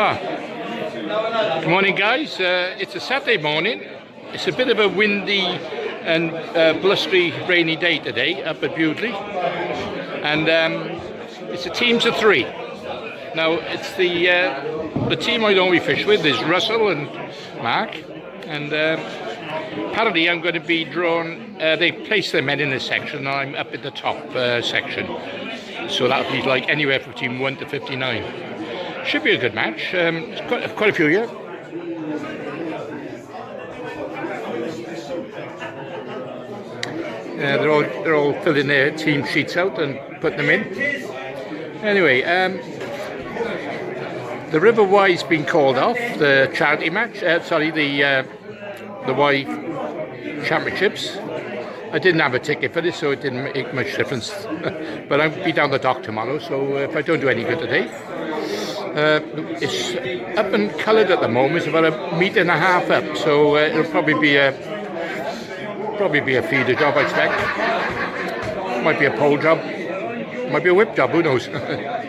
Good morning, guys. It's a Saturday morning. It's a bit of a windy and blustery, rainy day today up at Bewdley, and it's a teams of three. Now it's the team I normally fish with is Russell and Mark, and apparently I'm going to be drawn. They place their men in this section, and I'm up at the top section, so that'll be like anywhere between 1 to 59. Should be a good match. There's quite a few here. They're all filling their team sheets out and putting them in. Anyway, the River Wye's been called off, the charity match. The Wye Championships. I didn't have a ticket for this, so it didn't make much difference. But I'll be down the dock tomorrow, so if I don't do any good today. It's up and coloured at the moment. It's about 1.5 meters up, so it'll probably be a feeder job, I expect. Might be a pole job, might be a whip job, who knows.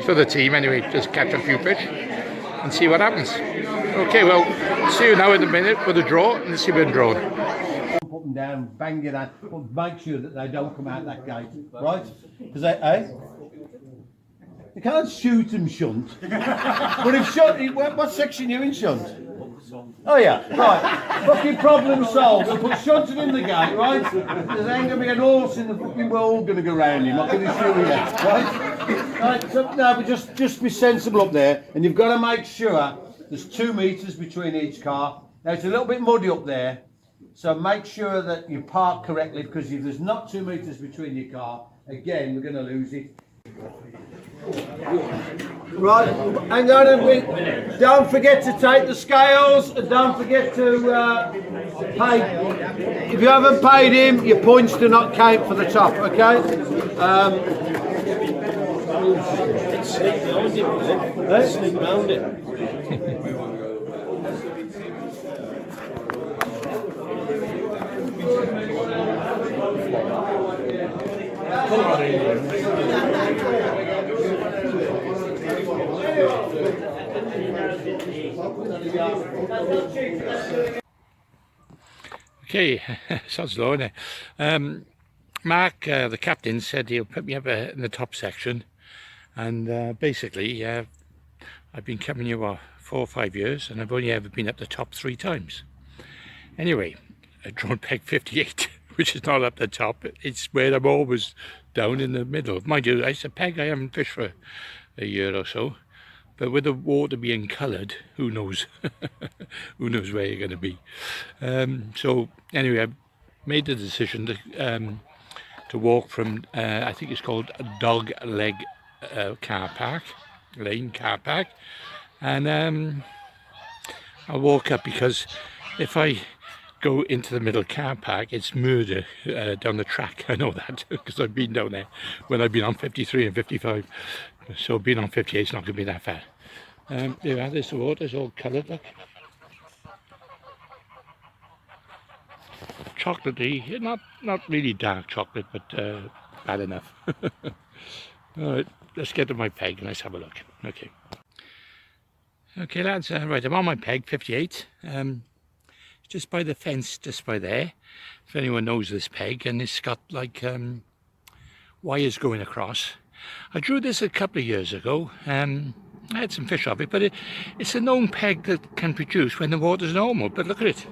For the team anyway, just catch a few fish and see what happens. Okay, well, see you now in a minute for the draw, and let's see we're drawn. Put them down, bang it out, but make sure that they don't come out that gate, right? Because you can't shoot and shunt. But if shunt, what section are you in shunt? Oh yeah, right. Fucking problem solved. I'll put shunting in the gate, right? There's ain't gonna be an horse in the fucking world gonna go round him. I can assure you that, right? Right. So, no, but just be sensible up there, and you've got to make sure there's 2 meters between each car. Now it's a little bit muddy up there, so make sure that you park correctly, because if there's not 2 meters between your car, again we're gonna lose it. Right, hang on a minute. Don't forget to take the scales, and don't forget to pay. If you haven't paid him, your points do not count for the top, okay? Sneak round it, was it? Sneak round it. Okay, sounds low, isn't it? Mark, the captain, said he'll put me up in the top section, and basically I've been coming here 4 or 5 years, and I've only ever been up the top 3 times. Anyway, I drawn peg 58, which is not up the top. It's where I'm always down in the middle. Mind you, it's a peg I haven't fished for a year or so, but with the water being coloured, who knows? Who knows where you're going to be? So anyway, I made the decision to walk from I think it's called a Dog Leg Lane car park, and I'll walk up, because if I go into the middle car park, it's murder down the track. I know that, because I've been down there when I've been on 53 and 55. So being on 58 is not going to be that far. Yeah, there's the water, it's all coloured, look. Chocolatey, not really dark chocolate, but bad enough. Alright, let's get to my peg and let's have a look. Okay lads, right, I'm on my peg, 58. Just by the fence, just by there, if anyone knows this peg, and it's got like wires going across. I drew this a couple of years ago. I had some fish off it, but it's a known peg that can produce when the water's normal. But look at it.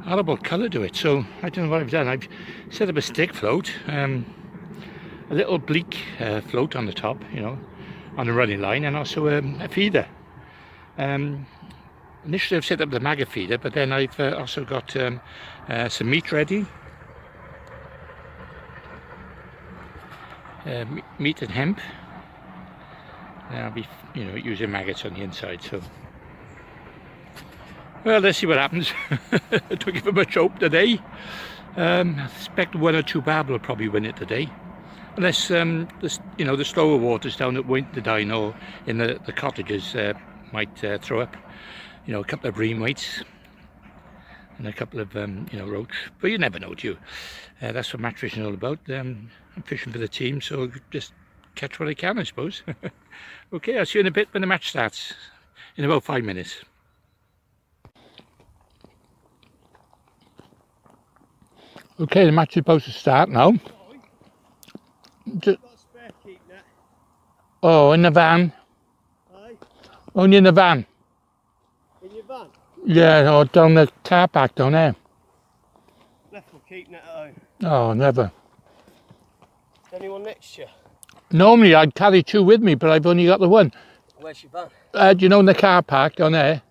Horrible colour to it. So I don't know what I've done. I've set up a stick float, a little bleak float on the top, you know, on a running line, and also a feeder. Initially I've set up the maggot feeder, but then I've also got some meat ready. Meat and hemp. And I'll be, you know, using maggots on the inside. So, well, let's see what happens. I don't give it much hope today. I expect 1 or 2 barb will probably win it today, unless the slower waters down at Winterdyne or in the cottages might throw up, you know, a couple of bream weights and a couple of roach. But you never know, do you? That's what match fishing is all about. I'm fishing for the team, so just catch what I can, I suppose. Okay, I'll see you in a bit when the match starts, in about 5 minutes. Okay, the match is supposed to start now. Oh, in the van. Aye. Only in the van. In your van? Yeah, or down the car park down there. Left for keeping it at home. Oh, never. Anyone next to you? Normally I'd carry 2 with me, but I've only got the 1. Where's your van? Do you know in the car park down there?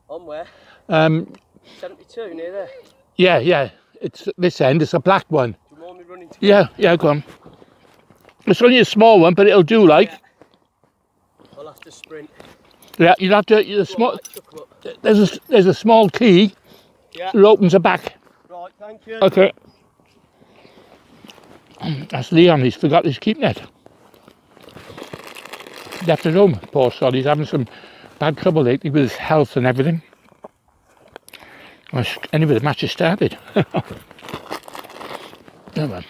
On where? 72 near there. Yeah. It's this end. It's a black one. Do you want me running to Yeah, go on. It's only a small one, but it'll do, like. Yeah. I'll have to sprint. Yeah, you'll have to. There's a small key. Yeah. That opens the back. Right, thank you. Okay. That's Leon. He's forgot his keep net. Left at home. Poor sod. He's having some bad trouble lately with his health and everything. Anyway, the match has started. Come on.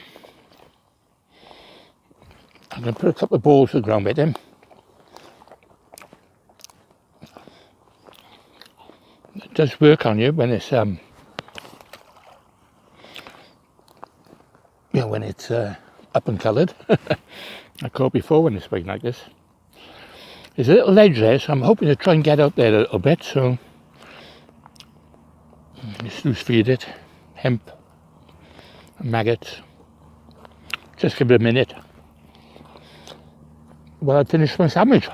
I'm going to put a couple of balls to the ground with him. It does work on you when it's when it's up and coloured. I caught before when it's big like this. There's a little ledge there, so I'm hoping to try and get out there a little bit. So just loose feed it, hemp, maggots. Just give it a minute. Well, I finished my sandwich.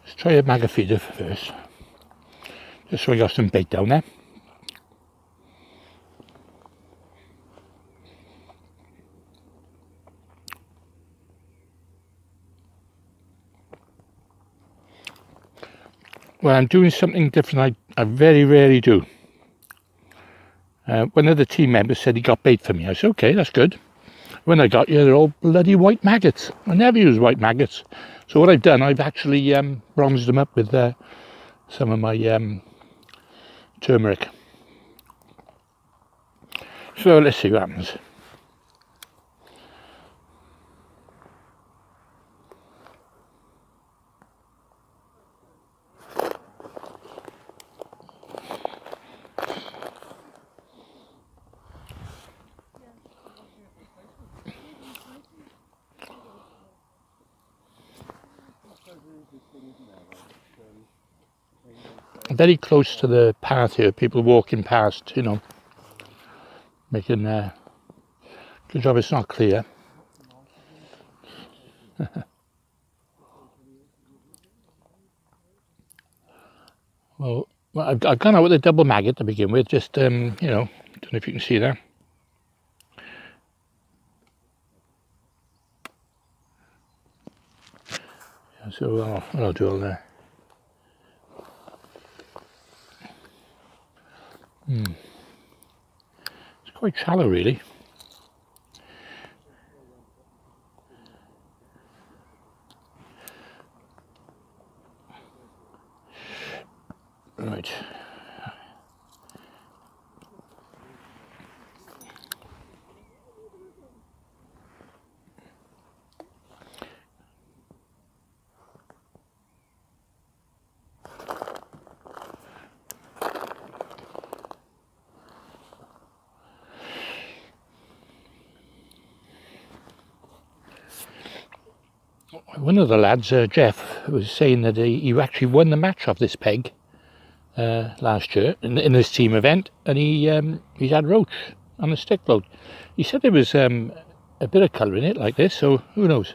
Let's try a maggot feeder first, just so I got some bait down there. Well, I'm doing something different. I very rarely do. One of the team members said he got bait for me. I said, okay, that's good. When I got here, they're all bloody white maggots. I never use white maggots. So what I've done, I've actually bronzed them up with some of my turmeric. So let's see what happens. Very close to the path here, people walking past, you know, making good job it's not clear. Well, I've gone out with a double maggot to begin with, just, you know, don't know if you can see that. Yeah, so I'll do all that. It's quite shallow, really. Right. One of the lads, Jeff, was saying that he actually won the match off this peg last year in this team event, and he had roach on a stick float. He said there was a bit of colour in it like this, so who knows.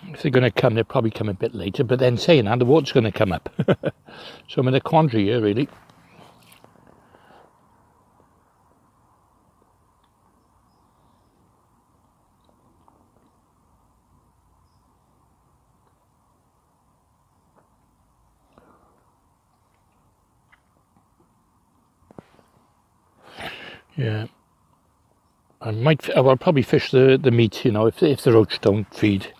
If they're going to come, they'll probably come a bit later, but then saying that, the water's going to come up. So I'm in a quandary here, really. Yeah. I'll probably fish the meat, you know, if the roach don't feed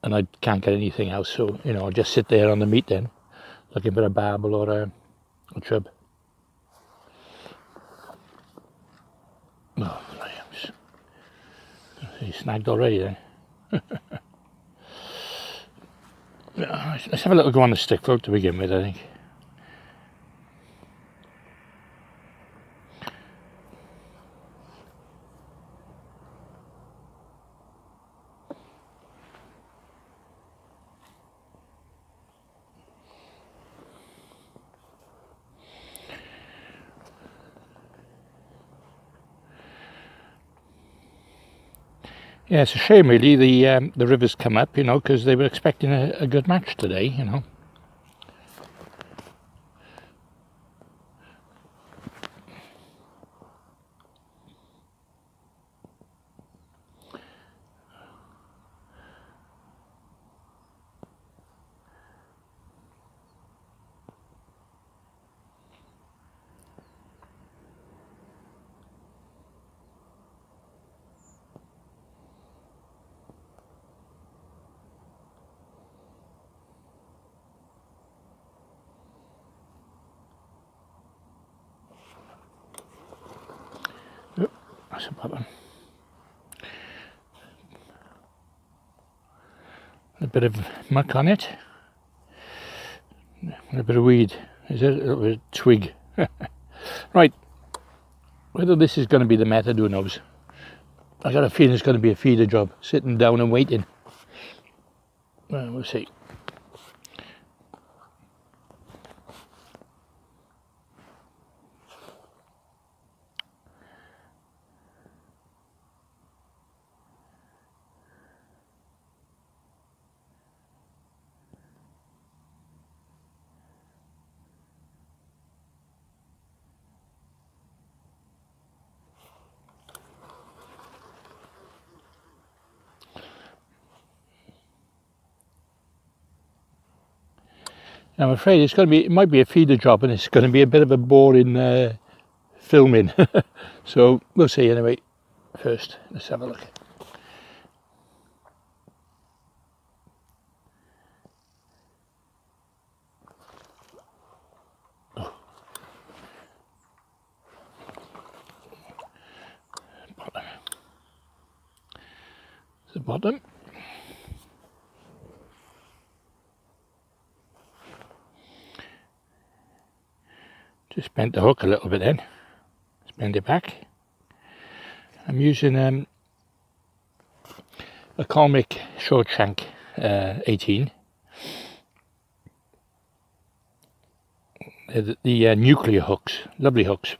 and I can't get anything else. So, you know, I'll just sit there on the meat then, looking for a barbel or a chub. Oh, he snagged already then. Let's have a little go on the stick float to begin with, I think. Yeah, it's a shame really the rivers come up, you know, because they were expecting a good match today, you know. Oh, that's a bottom. A bit of muck on it. And a bit of weed. Is it a little bit of twig? Right. Whether this is going to be the method, who knows? I got a feeling it's going to be a feeder job, sitting down and waiting. Well, we'll see. I'm afraid it might be a feeder job, and it's going to be a bit of a boring filming. So we'll see anyway. First, let's have a look. Oh. Bottom. The bottom. Just bent the hook a little bit then. Let's bend it back. I'm using a Colmic short shank 18. The nuclear hooks, lovely hooks.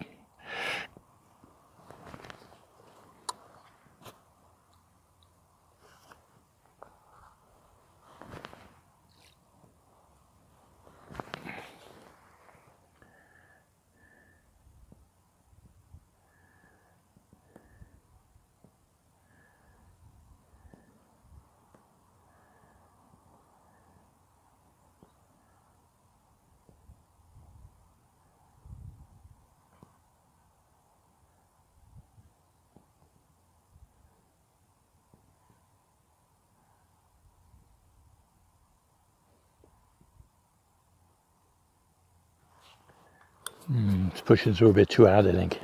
It's pushing through a bit too hard, I think.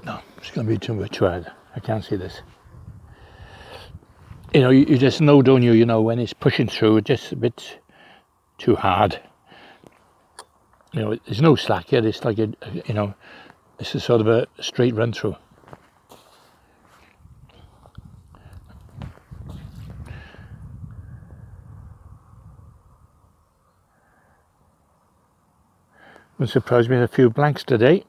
No, it's going to be too much hard. I can't see this. You know, you just know, don't you? You know, when it's pushing through, it's just a bit too hard. You know, there's no slack here. It's like you know, this is sort of a straight run through. Wouldn't surprise me with a few blanks today.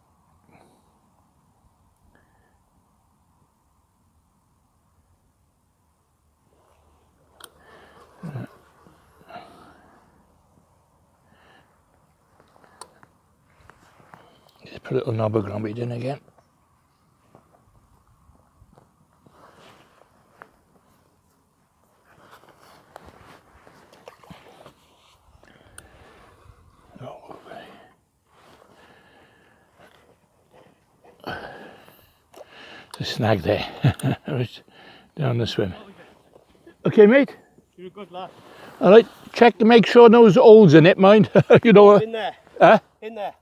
Just put a little knob of groundbeat in again. A snag there. Right down the swim. Okay, mate. You're a good lad. All right, check to make sure no holes in it, mind. You know. In there. Huh? In there.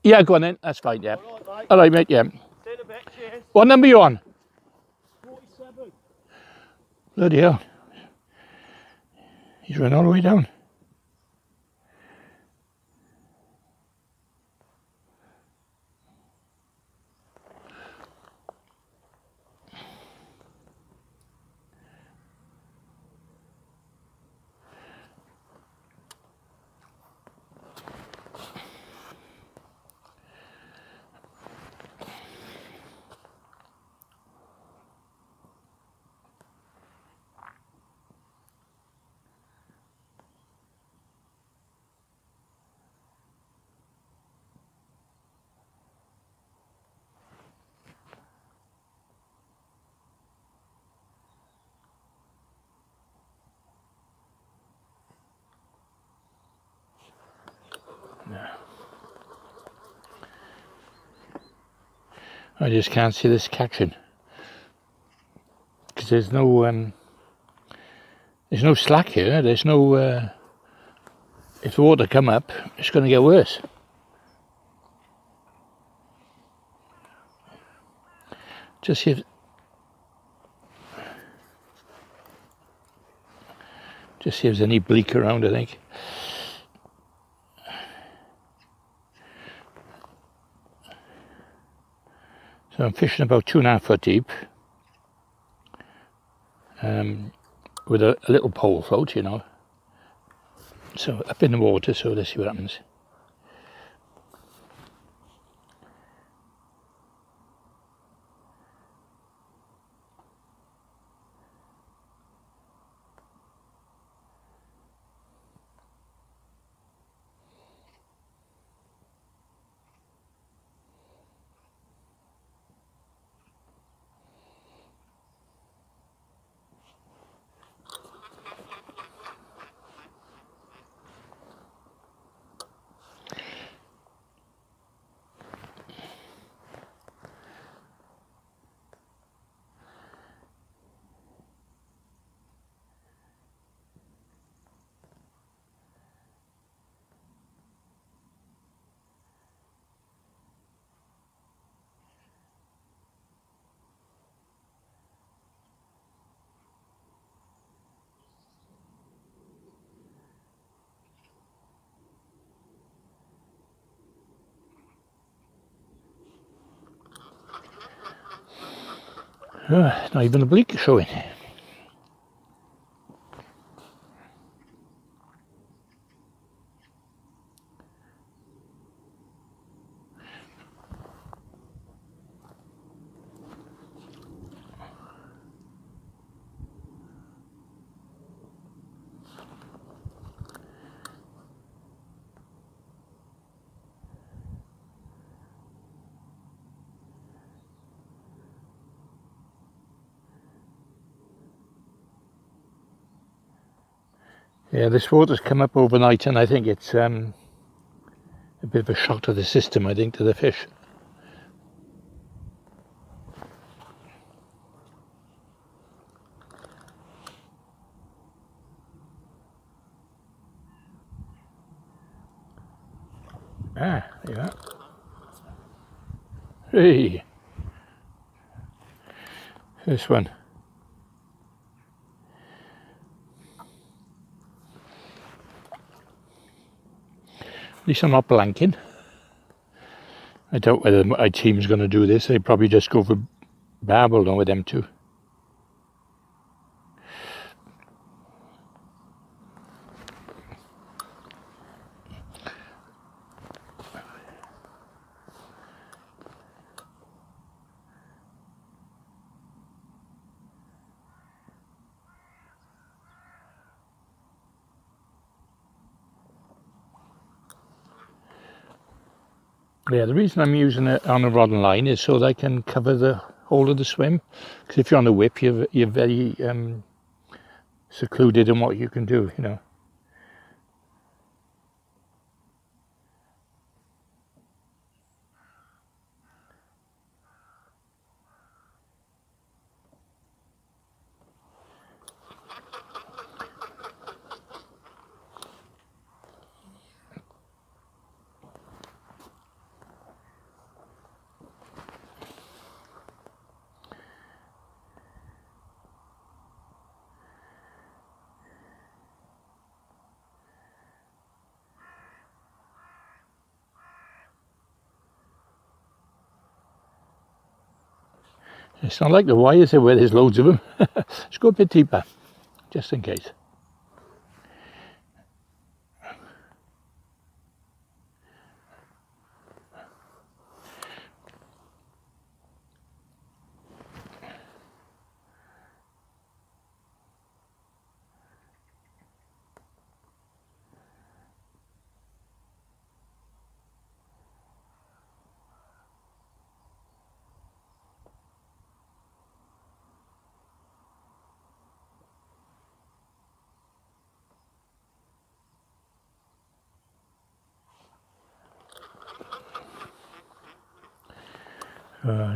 Yeah, go on then. That's fine. Yeah. All All right, mate. Yeah. See you in a bit. Cheers. What number you on? 47. Bloody hell. He's run all the way down. I just can't see this catching because there's no slack here. There's no. If the water come up, it's going to get worse. Just see if. Just see if there's any bleak around. I think. So I'm fishing about 2.5 foot deep with a little pole float, you know. So up in the water, so let's see what happens. Not even a bleak showing. Yeah, this water's come up overnight, and I think it's a bit of a shock to the system, I think, to the fish. Ah, there you are. Hey! This one. At least I'm not blanking. I doubt whether my team's going to do this. They probably just go for barbel on with them too. Yeah, the reason I'm using it on a rod and line is so that I can cover the whole of the swim. Because if you're on the whip, you're very secluded in what you can do, you know. It's not like the wires here where there's loads of them. Let's go a bit deeper, just in case.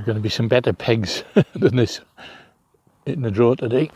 Going to be some better pegs than this hitting the draw today.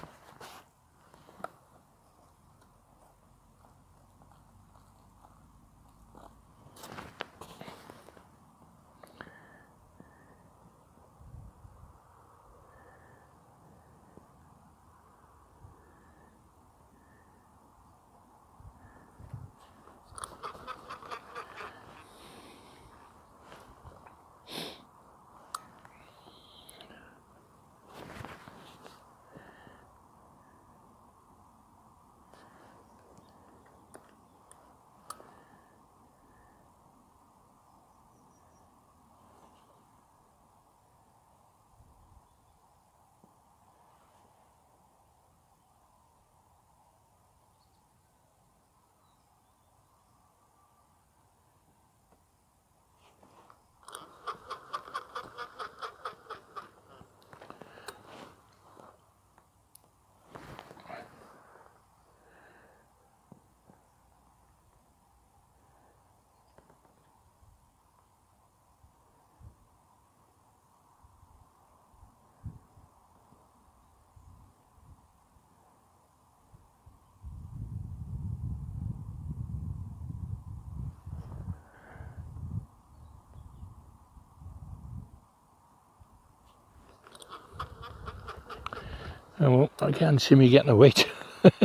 Well, I can't see me getting the weight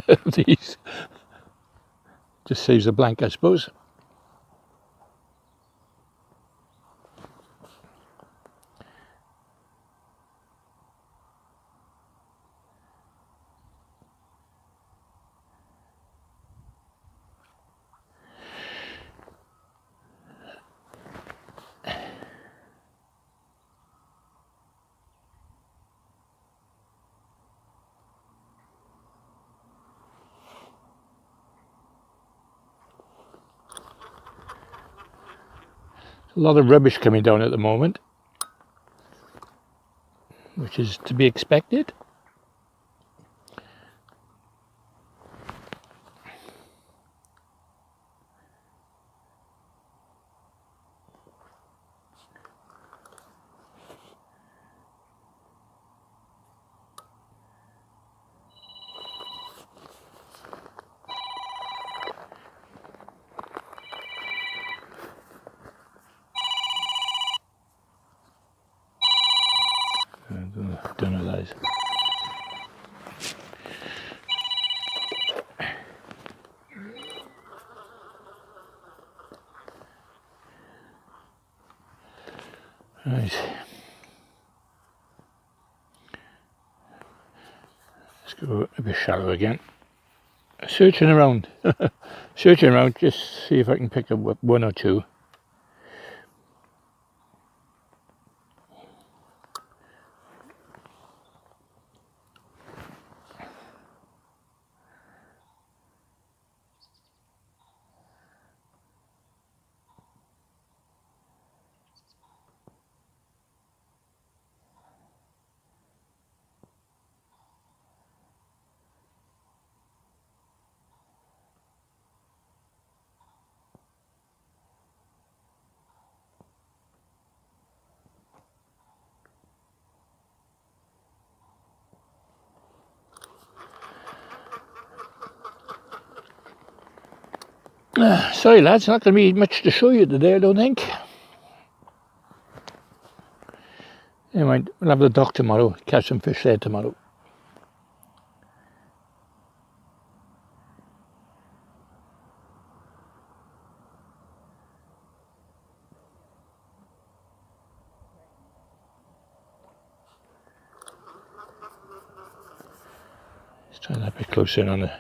of these. Just saves a blank, I suppose. A lot of rubbish coming down at the moment, which is to be expected. I don't know what that is. Right. Let's go a bit shallow again. Searching around. Searching around, just see if I can pick up one or two. Sorry lads, not going to be much to show you today, I don't think. Anyway, we'll have the dock tomorrow, catch some fish there tomorrow. Let's try that a bit closer in on the...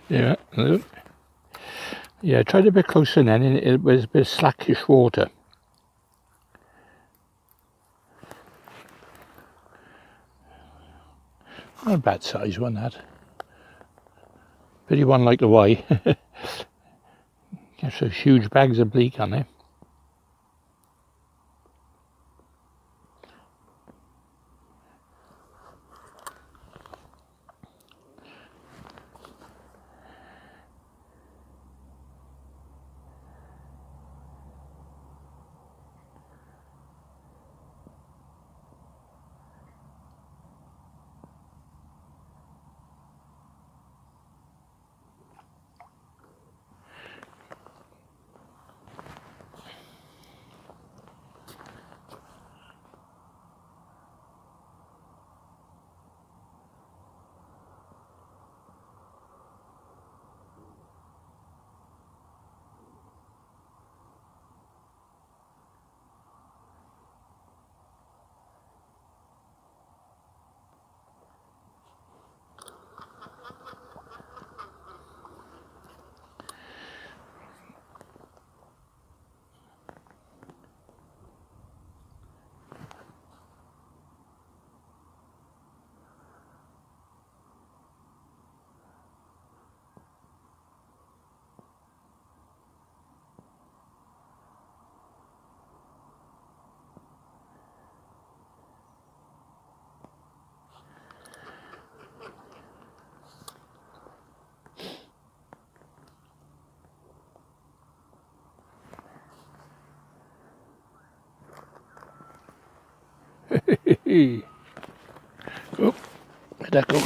Yeah, look. Yeah, I tried a bit closer then, and it was a bit slackish water. Not a bad size one, that. Pity one like the Y. Get those huge bags of bleak on there. Oh, where'd that go?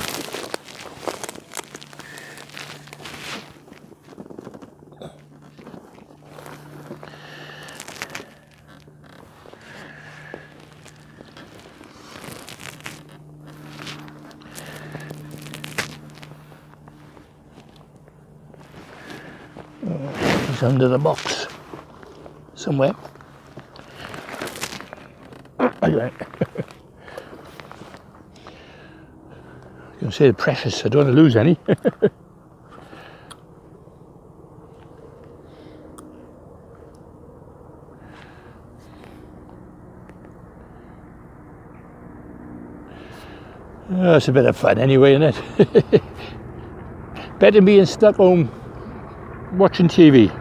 He's under the box somewhere. I can say the precious, I don't want to lose any. It's a bit of fun anyway, isn't it? Better than being stuck home watching TV.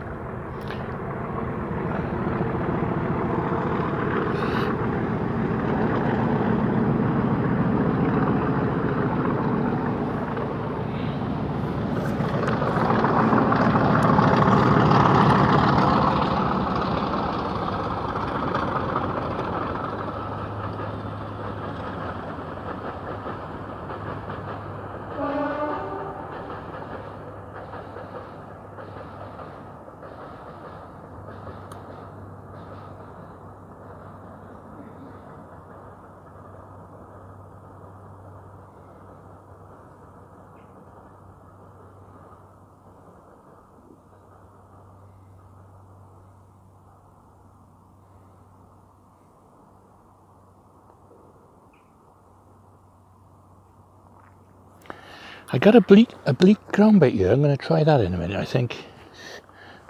I got a bleak ground bait here. I'm going to try that in a minute, I think.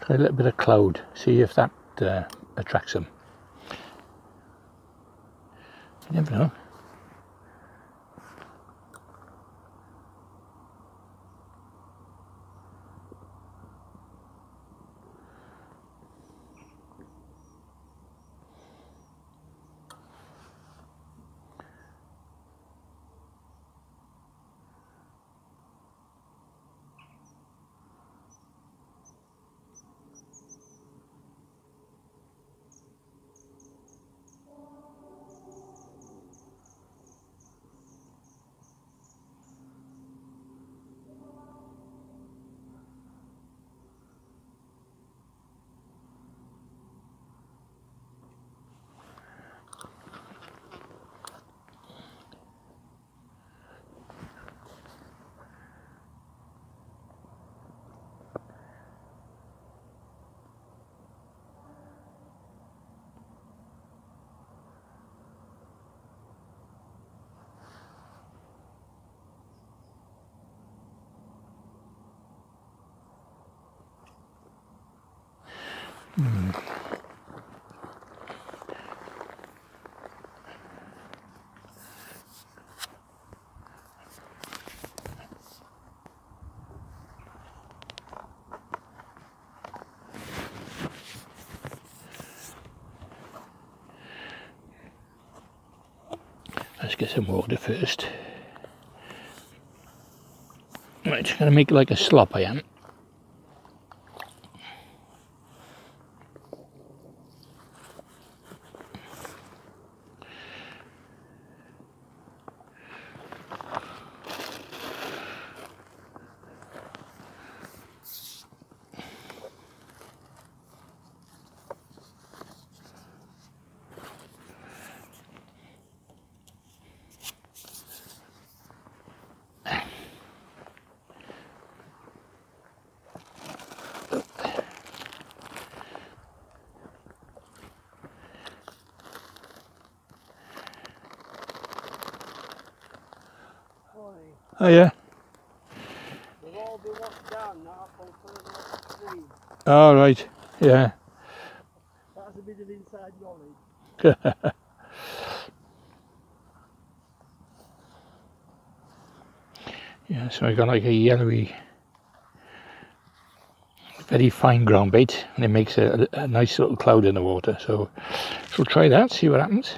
Try a little bit of cloud, see if that attracts them. You never know. Let's get some water first. Right, just gonna make like a slop I am. Oh yeah. They've all been washed down now from further up the stream. Oh right. Yeah. That's a bit of inside knowledge. Yeah, so I got like a yellowy, very fine ground bait, and it makes a nice little cloud in the water. So we'll try that, see what happens.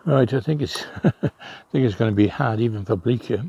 Right, I think it's I think it's going to be hard even for bleacher.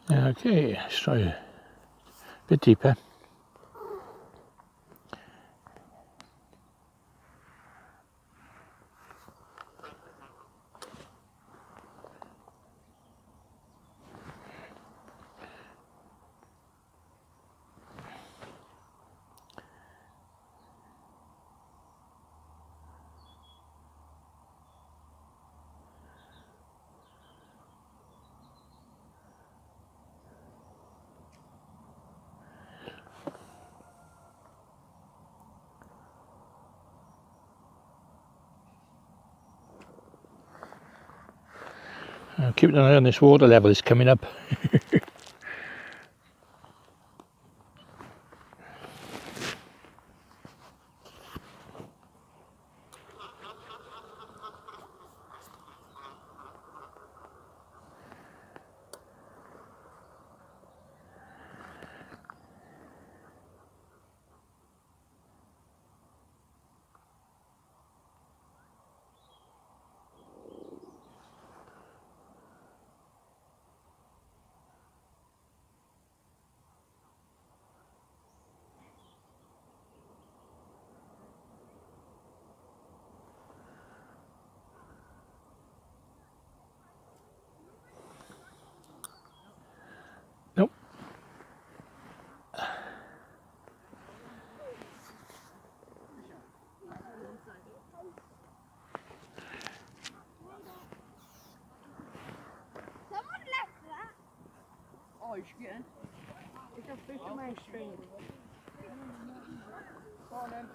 Okay, let's try a bit deeper. Keep an eye on this water level, it's coming up. Nope. Someone left that. Oh, you should get in. It's a bit of mainstream. Go on then.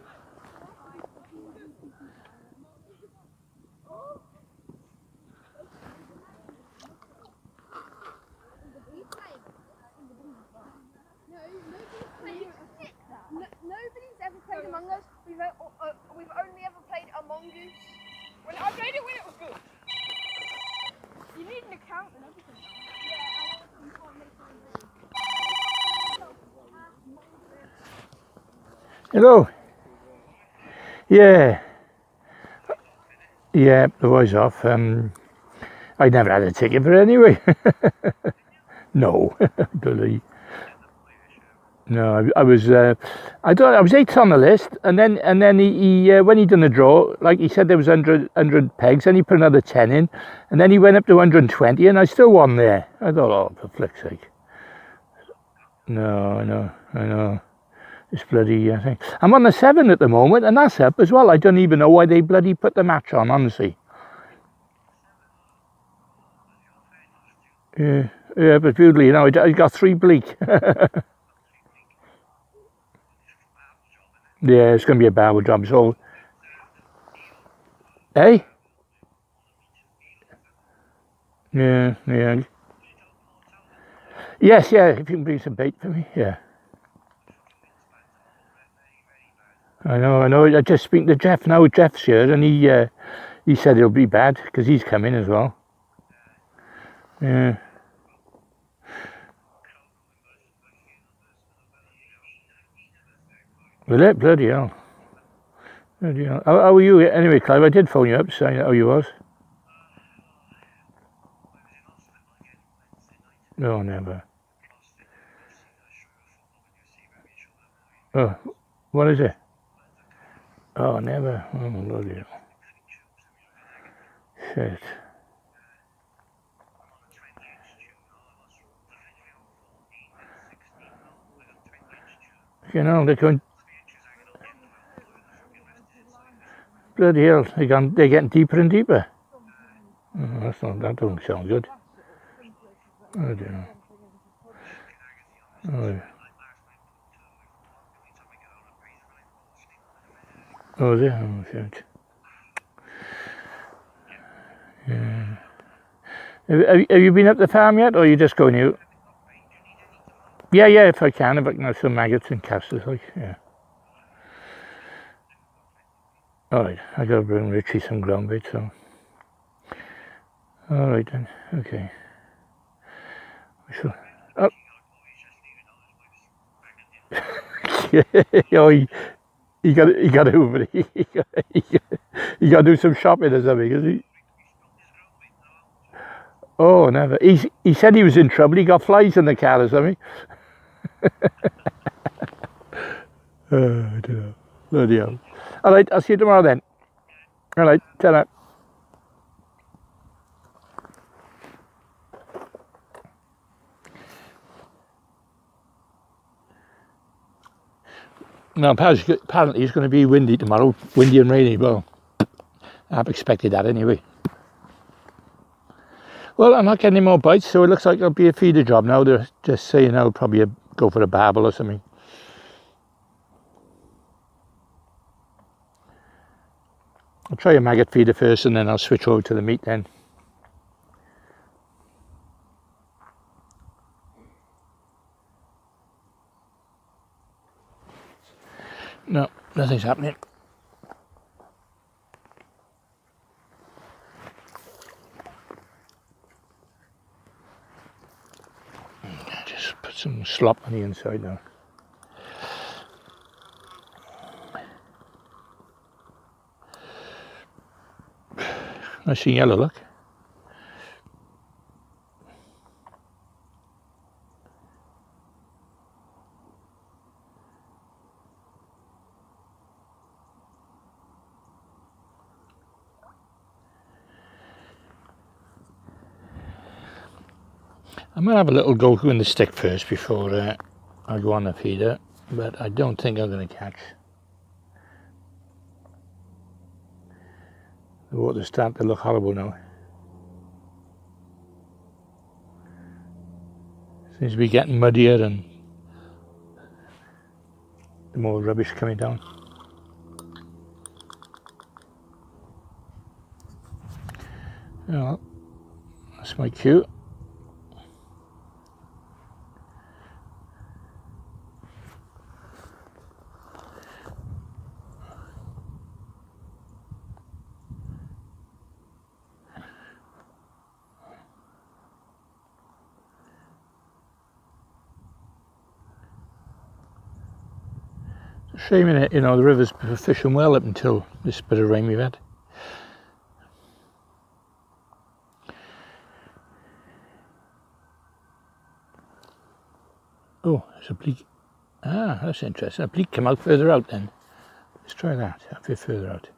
Nobody's ever played Among Us. We've only ever played Among Us. When I played it when it was good. You need an account and everything. Hello. Yeah. Yeah, the voice off. I never had a ticket for it anyway. No, bloody. No, I was. I thought I was 8th on the list, and then he when he done the draw, like he said there was 100 pegs, and he put another 10 in, and then he went up to 120, and I still won there. I thought, oh, for flick's sake. No, I know. It's bloody thing. I'm on the 7 at the moment, and that's up as well. I don't even know why they bloody put the match on, honestly. Yeah, but Bewdley, you know, I got 3 bleak. Yeah, it's going to be a barrel job, so... Eh? Yeah. Yes, yeah, if you can bring some bait for me, yeah. I know, I just speak to Jeff now, Jeff's here, and he said it'll be bad, because he's coming as well. Yeah. Will it? Bloody hell. How are you anyway, Clive? I did phone you up to say how you was. No, never. Oh, what is it? Oh, never. Oh, bloody hell. Shit. You know, they're going... Bloody hell, they're getting deeper and deeper. Oh, that doesn't sound good. Oh dear. Oh, is it? Oh, shit. Yeah. Have you been up the farm yet, or are you just going out? Yeah, if I can have some maggots and casters, like, yeah. Alright, I gotta bring Richie some ground bait, so. Alright then, okay. So, oh. Oh, he got over it. He got to do some shopping or something, is he? Oh, never. He said he was in trouble. He got flies in the car or something. I don't know. Bloody hell. All right, I'll see you tomorrow then. All right, ta-ra. Now, apparently it's going to be windy tomorrow. Windy and rainy. Well, I've expected that anyway. Well, I'm not getting any more bites, so it looks like it'll be a feeder job now. They're just saying I'll probably go for a barbel or something. I'll try a maggot feeder first and then I'll switch over to the meat then. No, nothing's happening. Just put some slop on the inside now. Nice and yellow, look. I'm going to have a little go in the stick first before I go on the feeder, but I don't think I'm going to catch. The water's starting to look horrible now. Seems to be getting muddier and the more rubbish coming down. Well, that's my cue. Shame in it, you know, the river's fishing well up until this bit of rain we've had. Oh, there's a bleak. Ah, that's interesting. A bleak come out further out then. Let's try that, a bit further out.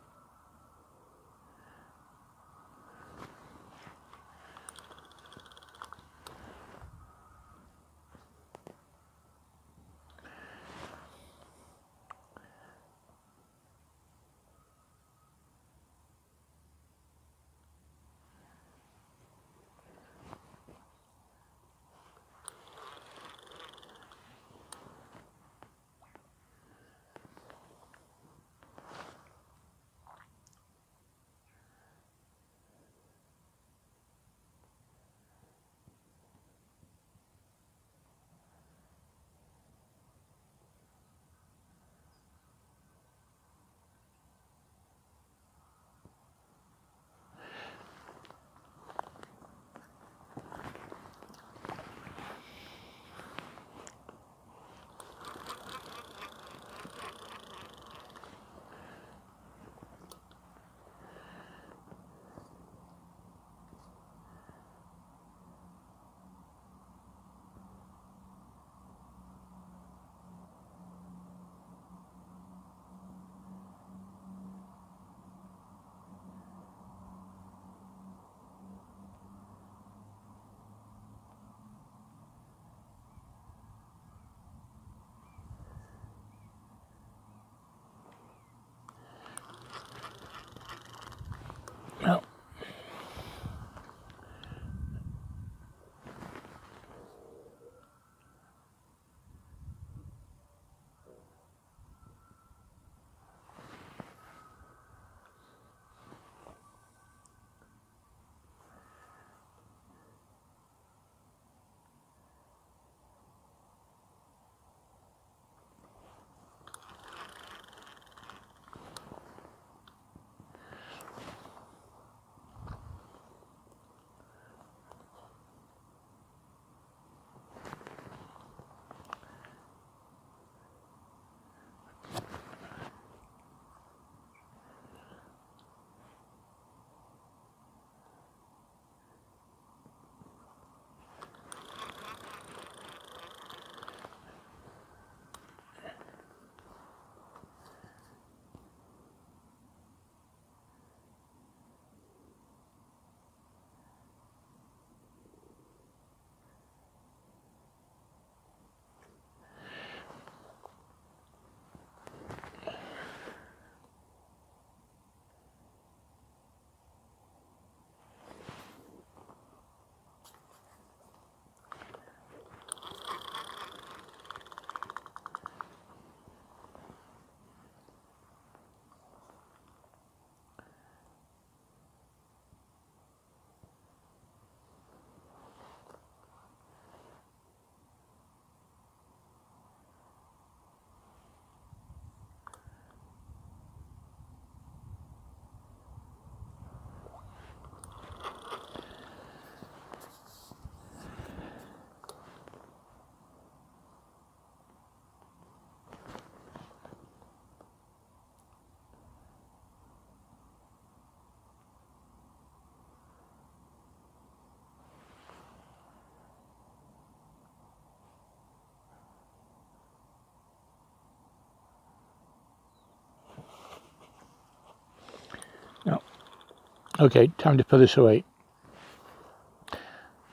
Okay, time to put this away.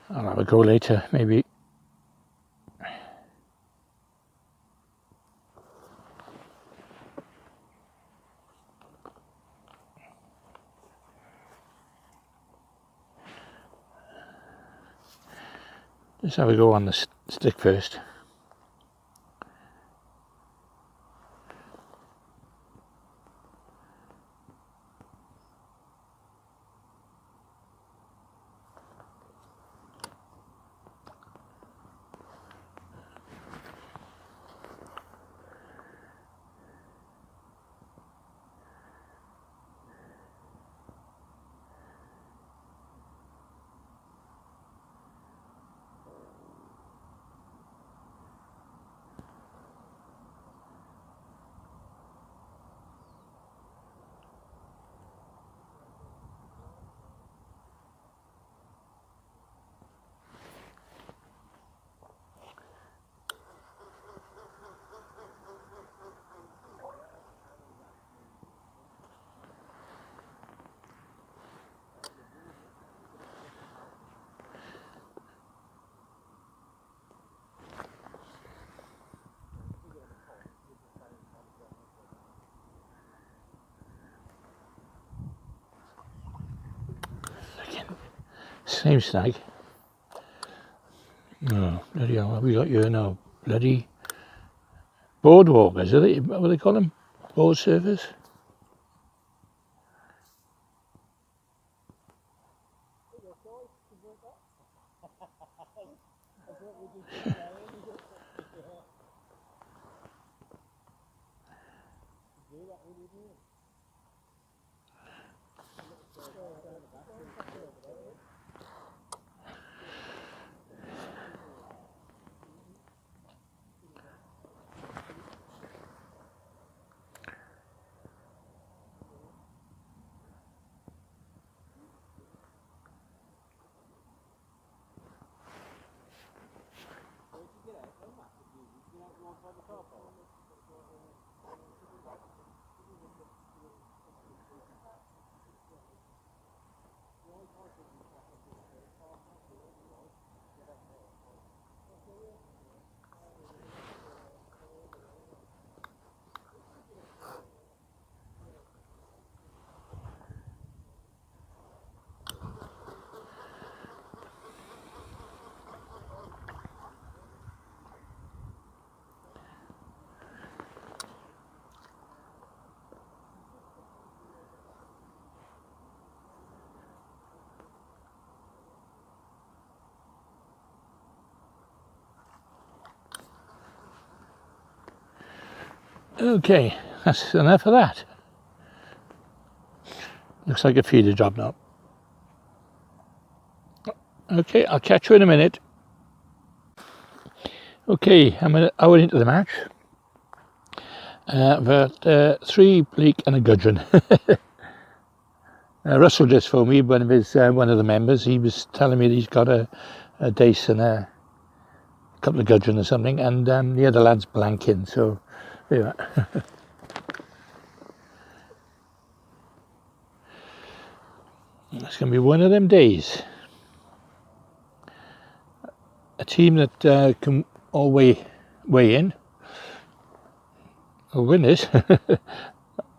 I'll have a go later, maybe. Let's have a go on the stick first. Same snag. Oh, bloody hell, what have we got here now? Bloody boardwalkers, are they? What do they call them? Board surfers? Okay, that's enough of that. Looks like a feeder job now. Okay, I'll catch you in a minute. Okay, I'm an hour into the match. But 3 bleak and a gudgeon. Russell just phoned me, one of the members. He was telling me that he's got a dace and a couple of gudgeon or something, and the other lad's blanking. So there you are. It's going to be one of them days. A team that can all weigh in will win this.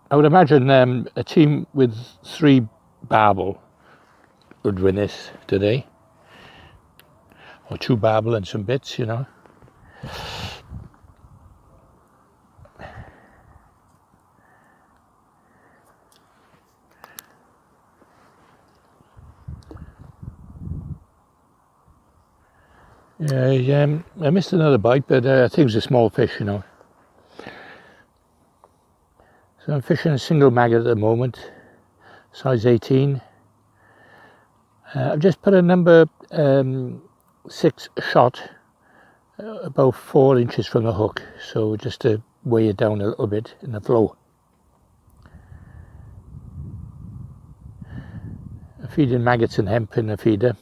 I would imagine a team with 3 barbel would win this today, or 2 barbel and some bits, you know. Yeah, I missed another bite, but I think it was a small fish, you know. So I'm fishing a single maggot at the moment, size 18. I've just put a number 6 shot about 4 inches from the hook, so just to weigh it down a little bit in the flow. I'm feeding maggots and hemp in the feeder.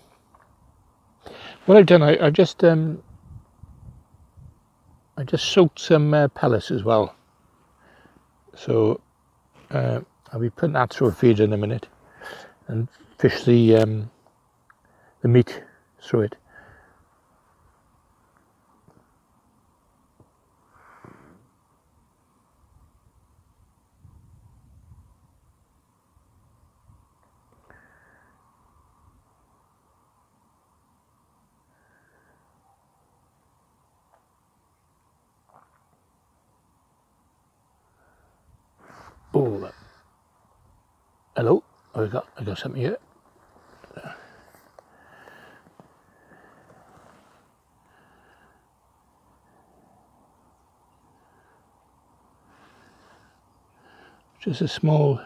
What I've done, I just soaked some pellets as well. So I'll be putting that through a feeder in a minute. and fish the meat through it. Oh, hello. I got something here. Just a small.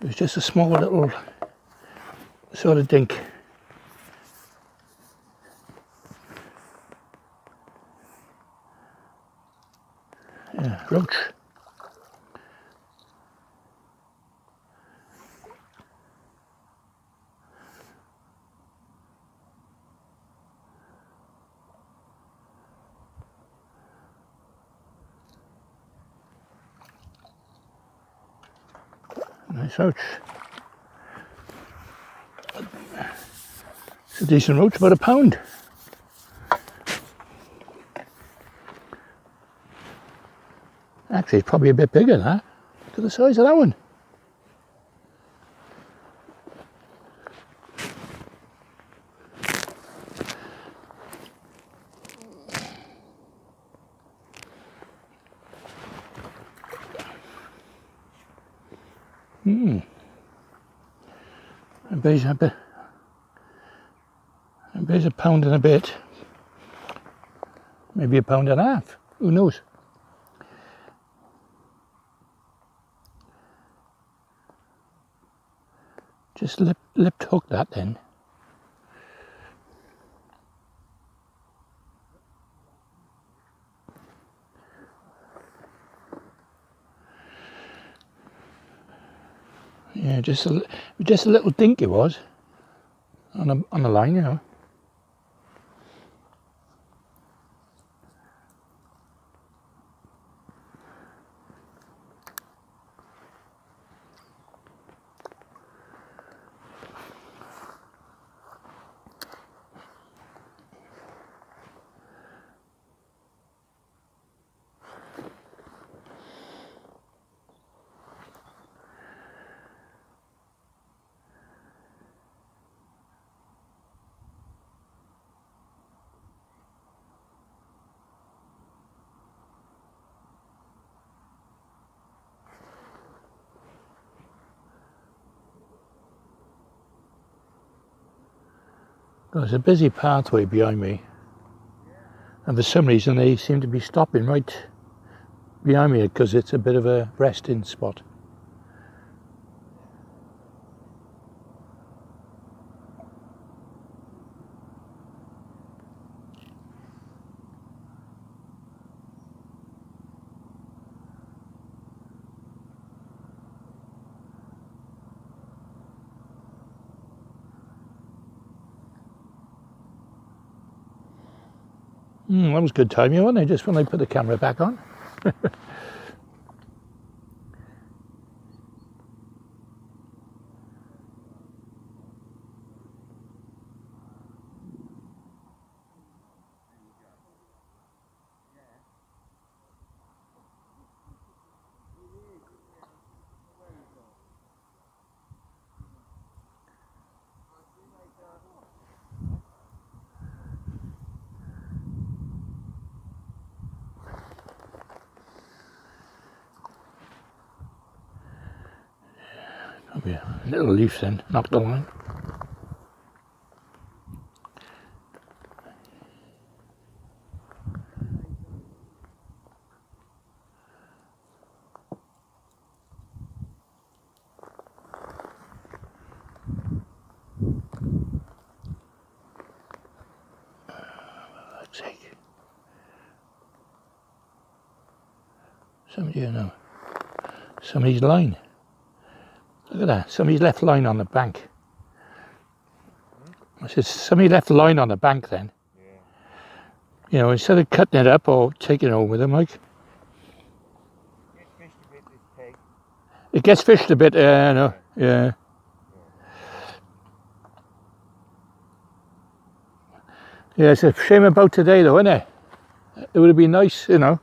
It was just a small little sort of dink. Yeah, roach. Nice roach. It's a decent roach, about £1. Actually, it's probably a bit bigger than that. Look at the size of that one. I bet a pound and a bit. Maybe £1.50. Who knows? Just lipped hook that then. Yeah, just a little dink it was on a line, you know. There's a busy pathway behind me, and for some reason they seem to be stopping right behind me because it's a bit of a resting spot. That was good timing, wasn't it? Just when I put the camera back on. Probably a little leaf then, knocked the line. Sake. Somebody, you know, somebody's line. Look at that, somebody's left line on the bank. I said, somebody left the line on the bank then. Yeah. You know, instead of cutting it up or taking it home with them, like. It gets fished a bit, no, yeah. Yeah, it's a shame about today though, isn't it? It would have been nice, you know.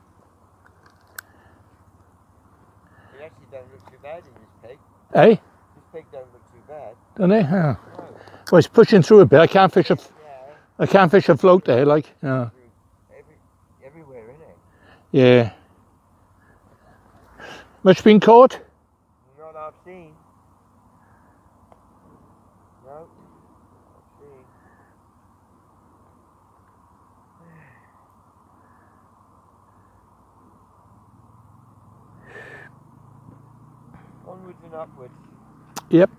It actually don't look too bad in this peg. Eh? This peg don't look too bad. Don't it? Oh. No. Well, it's pushing through a bit. I can't fish a Yeah. float there, like. Yeah. Everywhere in it. Yeah. Much been caught? Not I've seen. No. I've seen. Onwards and upwards. Yep.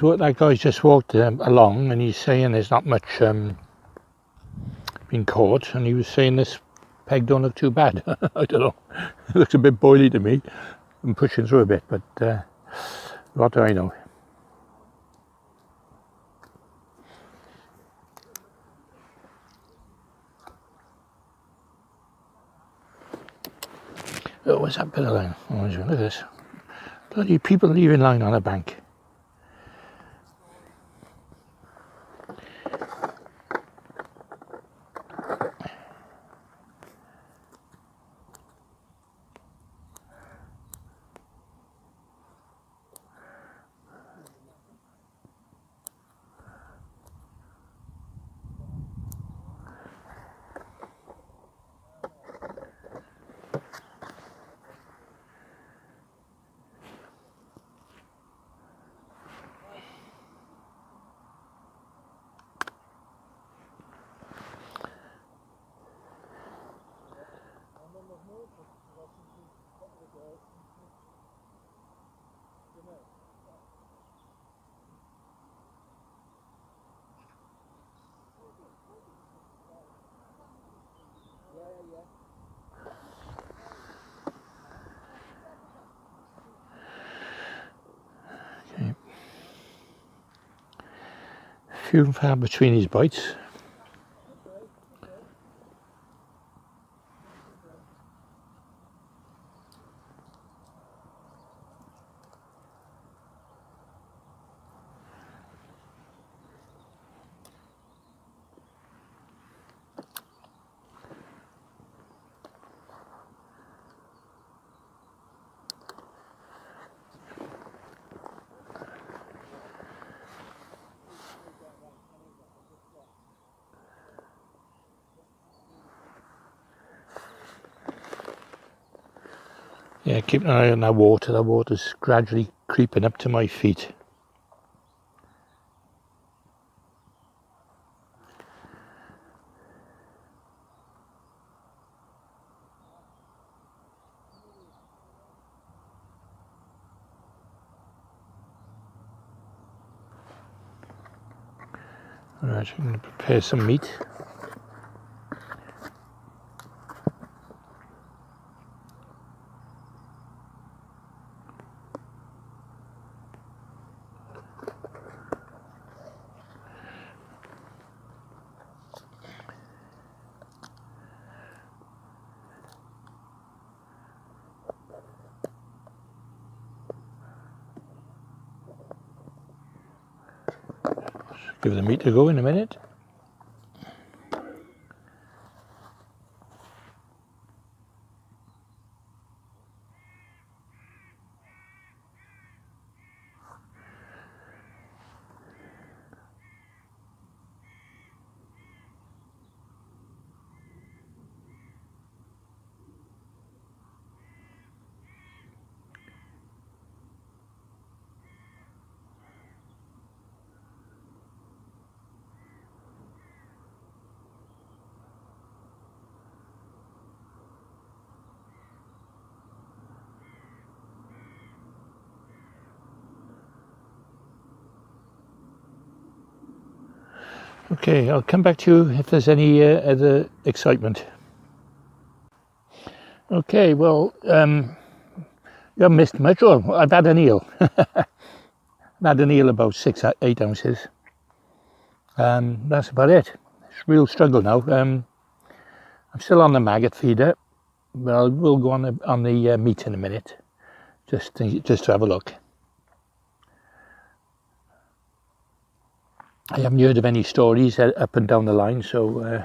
Well, that guy's just walked along, and he's saying there's not much been caught, and he was saying this peg don't look too bad. I don't know. It looks a bit boily to me. I'm pushing through a bit, but what do I know? Oh, what's that bit of line? Oh, look at this. Bloody people leaving line on a bank. Okay. Few and far between his bites. Yeah, keep an eye on that water. That water's gradually creeping up to my feet. Alright, I'm going to prepare some meat. Give the meat a go in a minute. Okay, I'll come back to you if there's any other excitement. Okay, well, you haven't missed much. Oh, I've had an eel. I've had an eel about 6-8 ounces. That's about it. It's a real struggle now. I'm still on the maggot feeder, but we'll go on the meat in a minute, just to have a look. I haven't heard of any stories up and down the line, so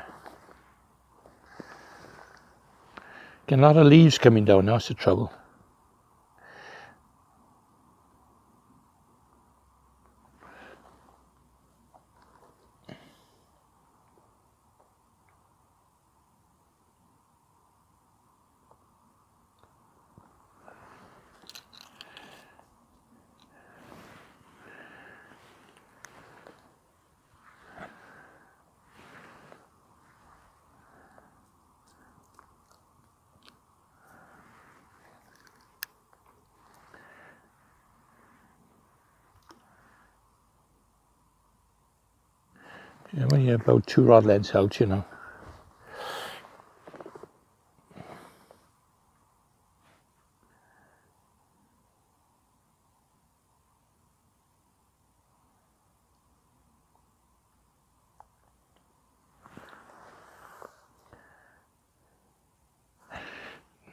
getting a lot of leaves coming down now. That's the trouble. Yeah, when you're about 2 rod lengths out, you know.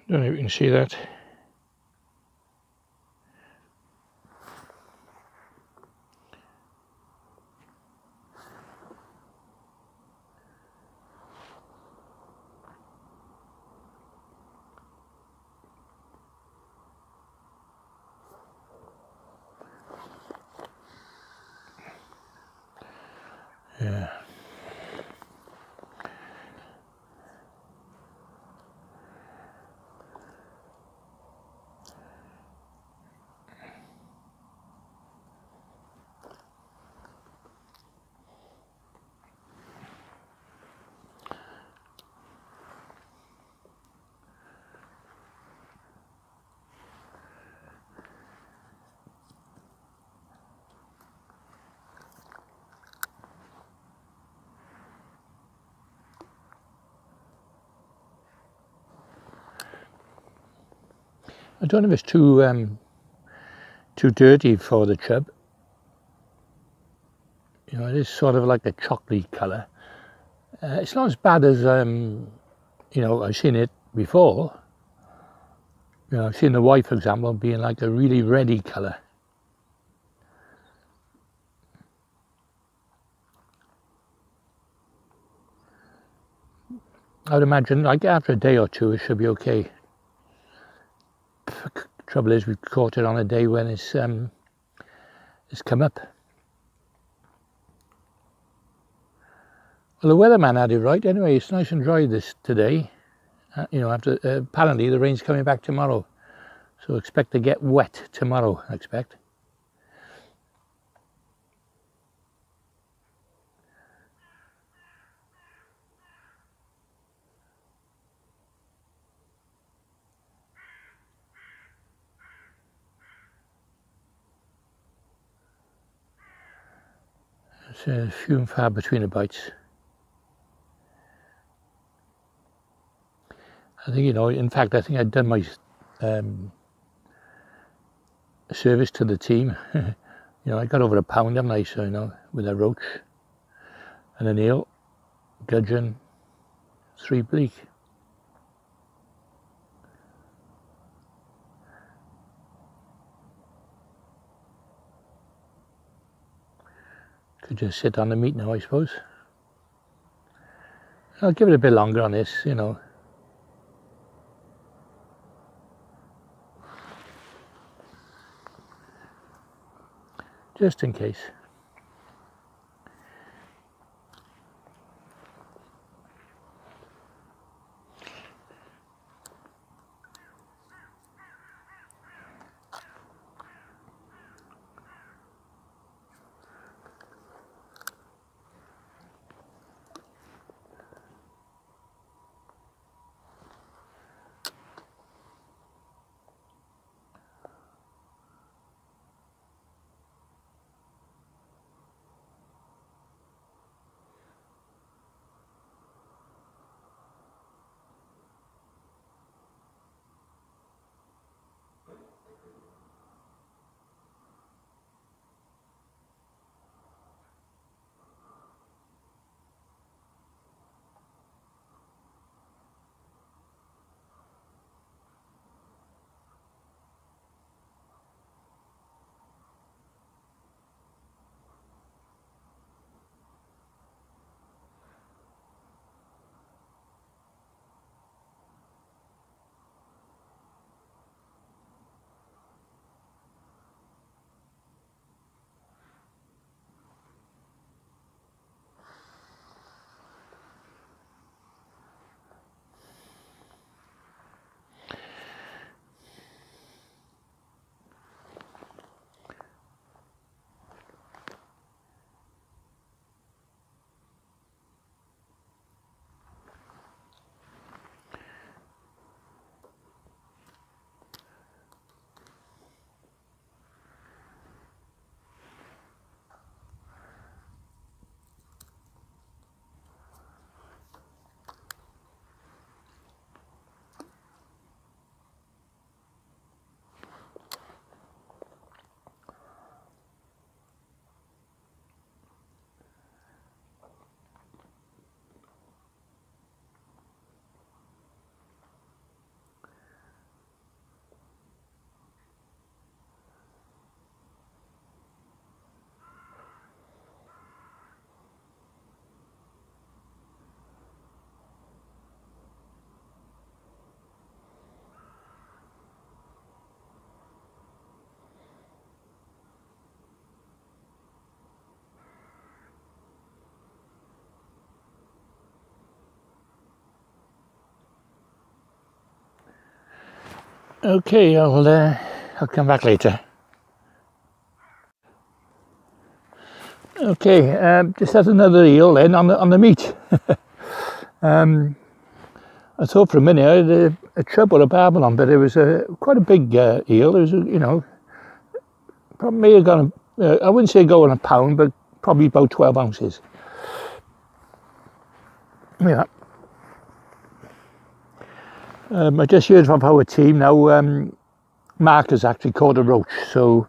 Don't know if you can see that. Yeah. I don't know if it's too dirty for the chub. You know, it is sort of like a chocolatey colour. It's not as bad as you know, I've seen it before. You know, I've seen the white, for example, being like a really reddy colour. I'd imagine, like after a day or two, it should be okay. The trouble is, we've caught it on a day when it's come up. Well, the weatherman had it right. Anyway, it's nice and dry today. You know, after apparently the rain's coming back tomorrow, so expect to get wet tomorrow. I expect. It's few and far between the bites. I think, you know, in fact, I think I'd done my service to the team. You know, I got over a pound, haven't I? So, you know, with a roach and an eel, gudgeon, 3 bleak. Could just sit on the meat now, I suppose. I'll give it a bit longer on this, you know. Just in case. Okay, I'll come back later. Okay, just had another eel then on the meat. I thought for a minute I had a chub or a Babylon, but it was quite a big eel. It was, you know, probably may have gone, I wouldn't say going a pound, but probably about 12 ounces. Yeah. I just heard from our team now, Mark has actually caught a roach, so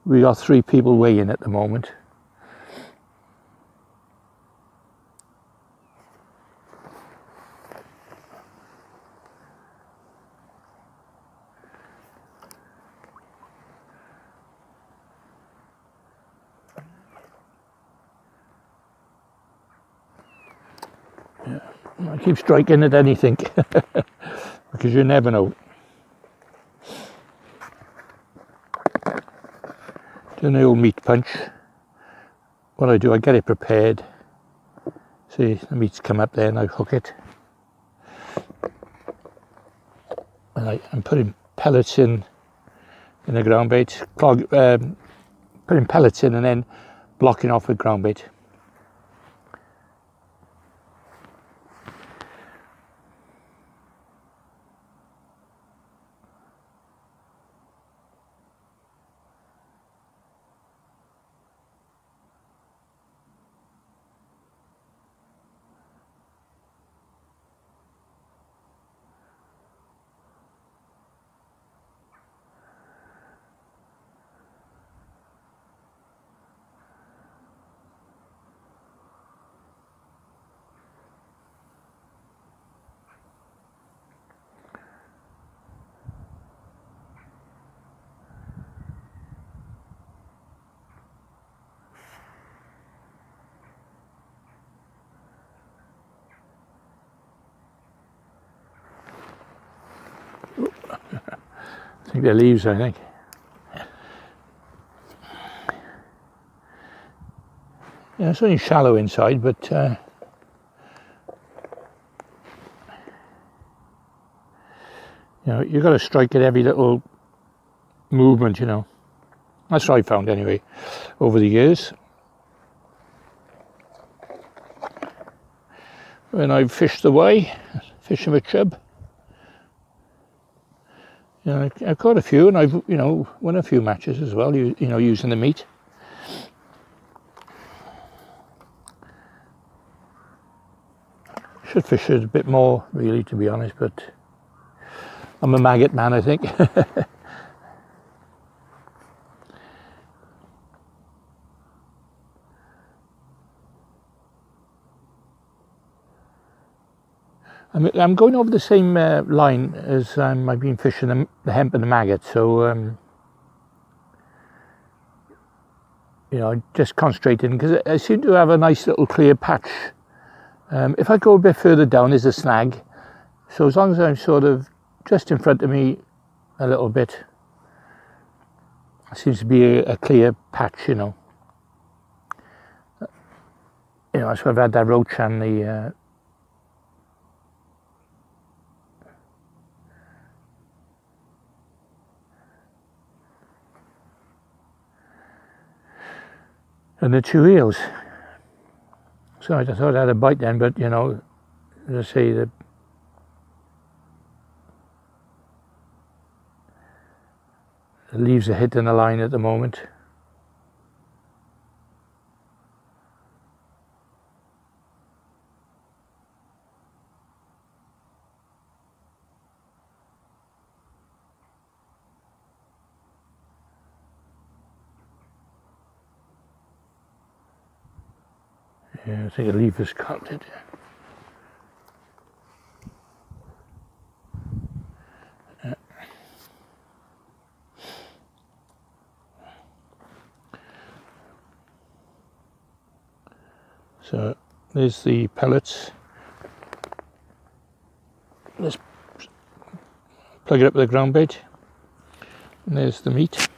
we got 3 people weighing at the moment. I keep striking at anything because you never know. Doing the old meat punch. What I do, I get it prepared. See, the meat's come up there and I hook it. And I'm putting pellets in the ground bait, putting pellets in and then blocking off with ground bait. I think they're leaves, I think. Yeah, it's only shallow inside, but you know, you've got to strike at every little movement, you know. That's what I found anyway, over the years. When I've fished away, fishing with chub, you know, I've caught a few, and I've, you know, won a few matches as well, you know, using the meat. Should fish it a bit more, really, to be honest, but I'm a maggot man, I think. I'm going over the same line as I've been fishing the hemp and the maggot, so you know, just concentrating because I seem to have a nice little clear patch. If I go a bit further down, there's a snag, so as long as I'm sort of just in front of me a little bit, it seems to be a clear patch, you know. You know, so I've had that roach and the and the 2 eels. So I thought I had a bite then, but you know, as I say, the leaves are hitting the line at the moment. Yeah, I think a leaf is caught it. So there's the pellets. Let's plug it up with the ground bait. And there's the meat.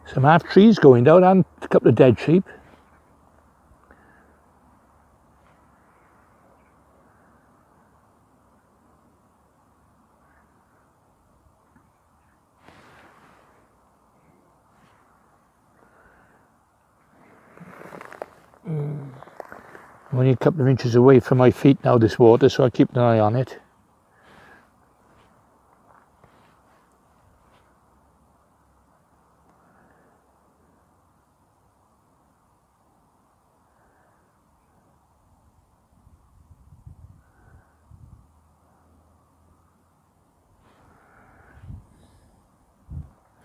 Some half trees going down and a couple of dead sheep. I'm only a couple of inches away from my feet now, this water, so I keep an eye on it.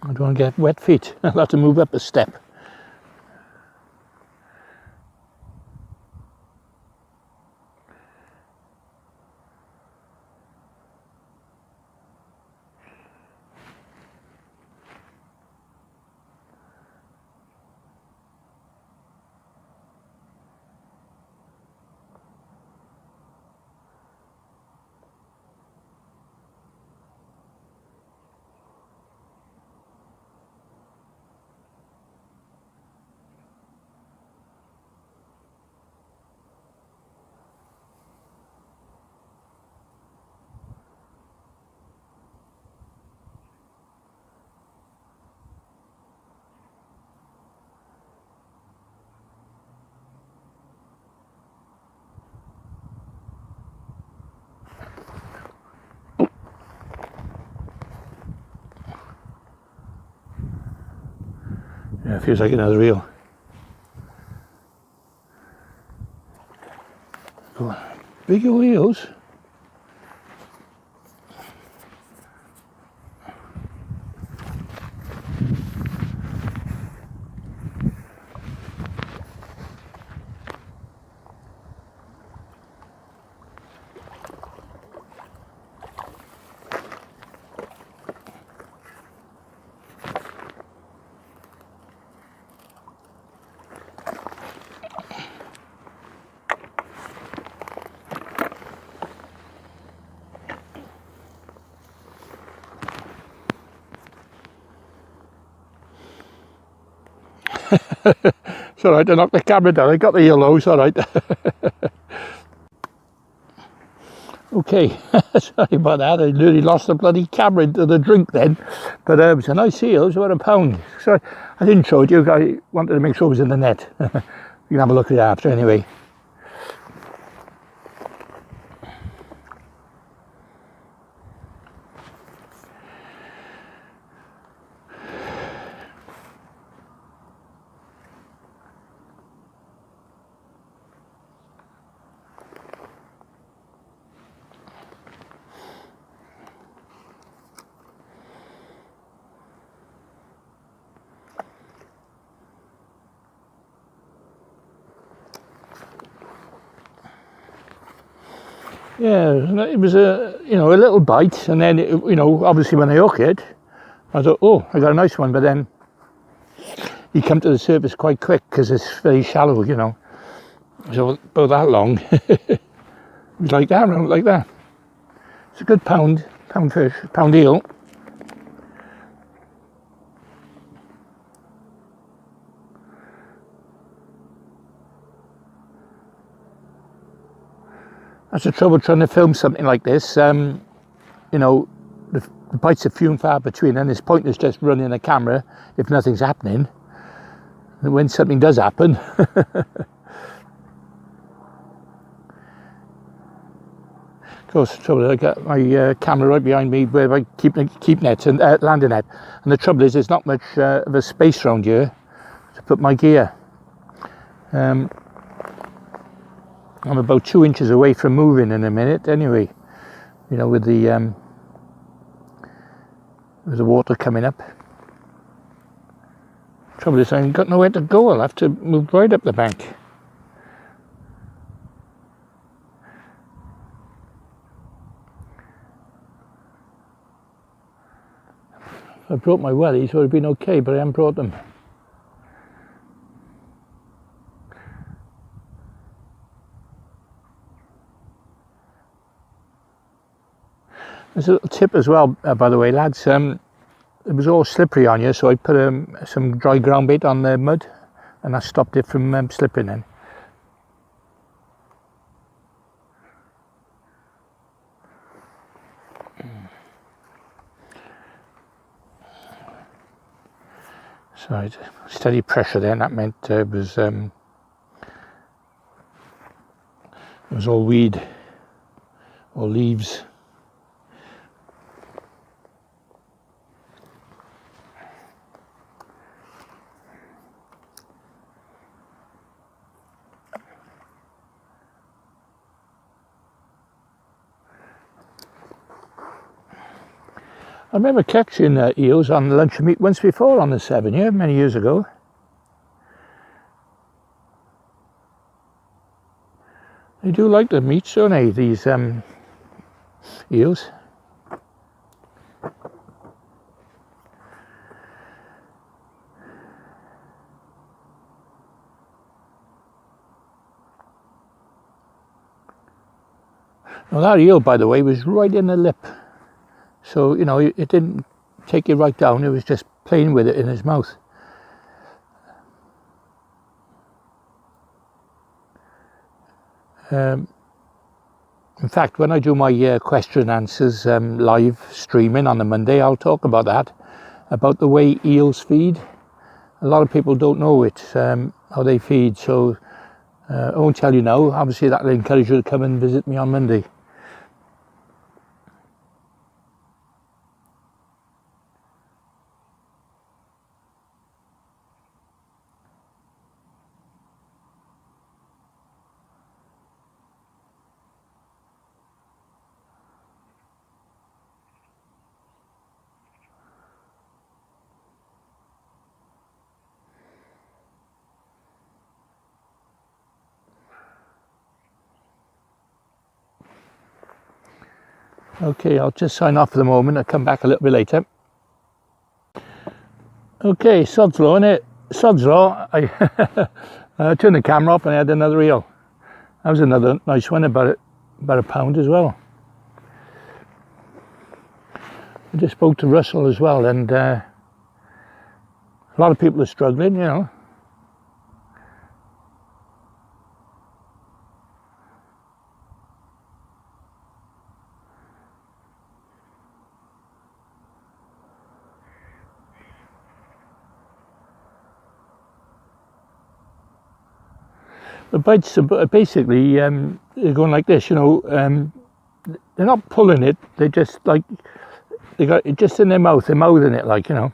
I don't want to get wet feet. I'll have to move up a step. Yeah, it feels like another reel. Go on. Bigger wheels. It's alright, I knocked the camera down, I got the yellow, it's alright. Okay, sorry about that, I nearly lost the bloody camera into the drink then. But it was a nice eel, it was about £1. So I didn't show it you, I wanted to make sure it was in the net. You can have a look at it after anyway. Yeah, it was a little bite, and then obviously when I hook it, I thought, oh, I got a nice one, but then he come to the surface quite quick because it's very shallow, so about that long. It was like that, around like that. It's a good pound fish, pound eel. That's the trouble trying to film something like this. The bites are few and far between, and it's pointless just running the camera if nothing's happening. And when something does happen, of course, the trouble is I got my camera right behind me where I keep nets and landing net, and the trouble is there's not much of a space around here to put my gear. I'm about 2 inches away from moving in a minute anyway, with the water coming up. Trouble is I ain't got nowhere to go, I'll have to move right up the bank. If I brought my wellies, it would have been okay, but I haven't brought them. There's a little tip as well, by the way, lads. it was all slippery on you, so I put some dry ground bait on the mud, and that stopped it from slipping in. So I had steady pressure there, and that meant it was all weed or leaves. I remember catching eels on luncheon meat once before on the Severn here, many years ago. They do like the meats, don't they, these eels? Now that eel, by the way, was right in the lip. So, you know, it didn't take it right down, it was just playing with it in his mouth. In fact, when I do my question and answers live streaming on the Monday, I'll talk about that, about the way eels feed. A lot of people don't know it, how they feed, so I won't tell you now. Obviously that will encourage you to come and visit me on Monday. Okay, I'll just sign off for the moment. I'll come back a little bit later. Okay, sod's law, innit? Sod's law. I turned the camera off and I had another eel. That was another nice one, about a pound as well. I just spoke to Russell as well, and a lot of people are struggling, you know. The bites are basically they're going like this, you know. They're not pulling it; they just like they got it just in their mouth. They're mouthing it, like, you know.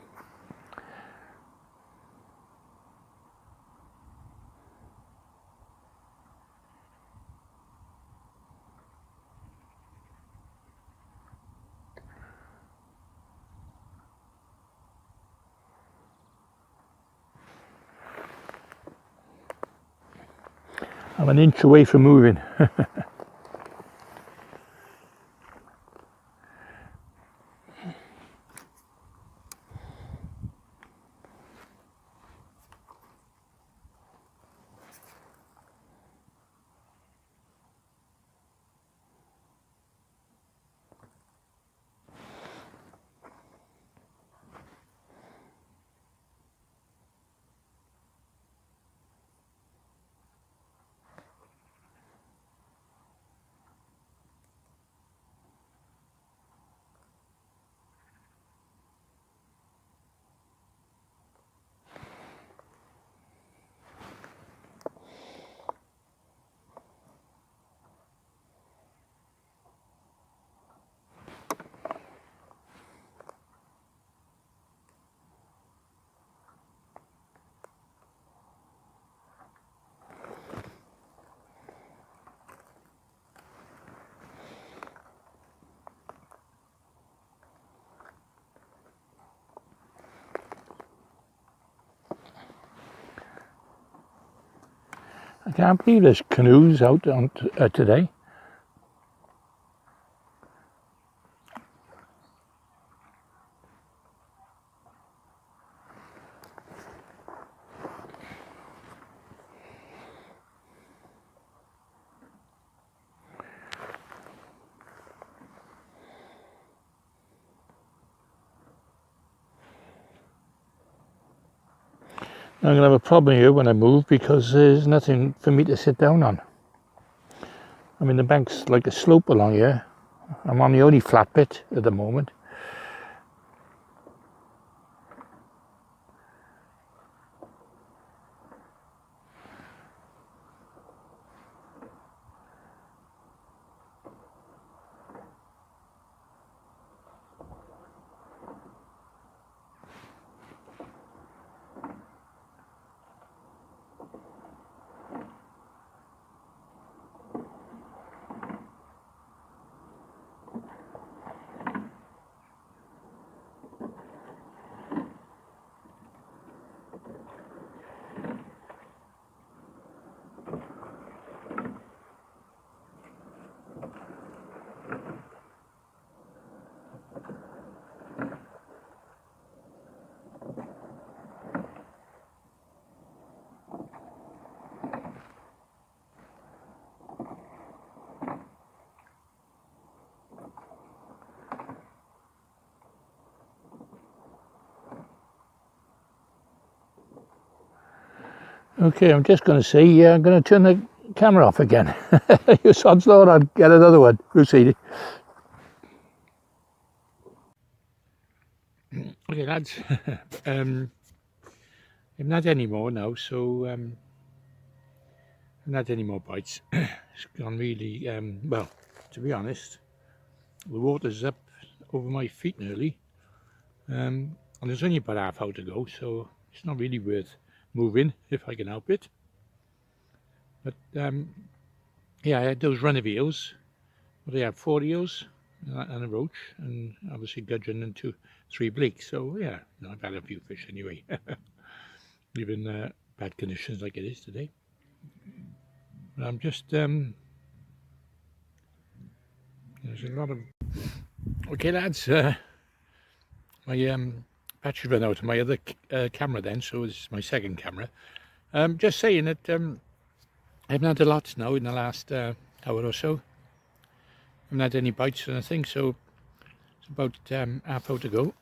I'm an inch away from moving. I can't believe there's canoes out on today. I'm going to have a problem here when I move because there's nothing for me to sit down on. I mean, the bank's like a slope along here. I'm on the only flat bit at the moment. Okay, I'm just going to say, I'm going to turn the camera off again. You sods thought I'd get another one. Proceed. Okay, lads. I haven't had any more now, so I haven't had any more bites. It's gone really, well, to be honest, the water's up over my feet nearly. And there's only about half hour to go, so it's not really worth moving if I can help it. But yeah, I had those runner eels. What do I have? 4 eels and a roach, and obviously gudgeon and 3 bleak. So yeah, I've had a few fish anyway, even bad conditions like it is today. But I'm just there's a lot of okay, lads. My battery ran out of my other camera then, so it's my second camera. Just saying that I haven't had a lot now in the last hour or so. I haven't had any bites or anything, so it's about half hour to go.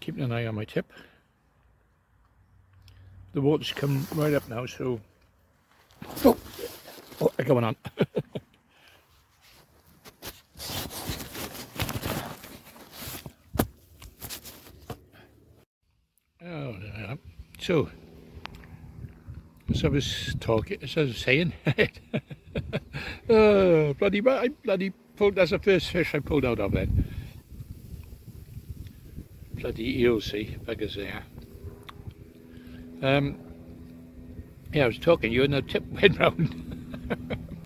Keeping an eye on my tip. The water's come right up now, so oh, they're going on. Oh, so as I was talking, as I was saying, oh, I bloody pulled. That's the first fish I pulled out of then. Bloody eels, see, buggers there. Yeah, I was talking to you and the tip went round.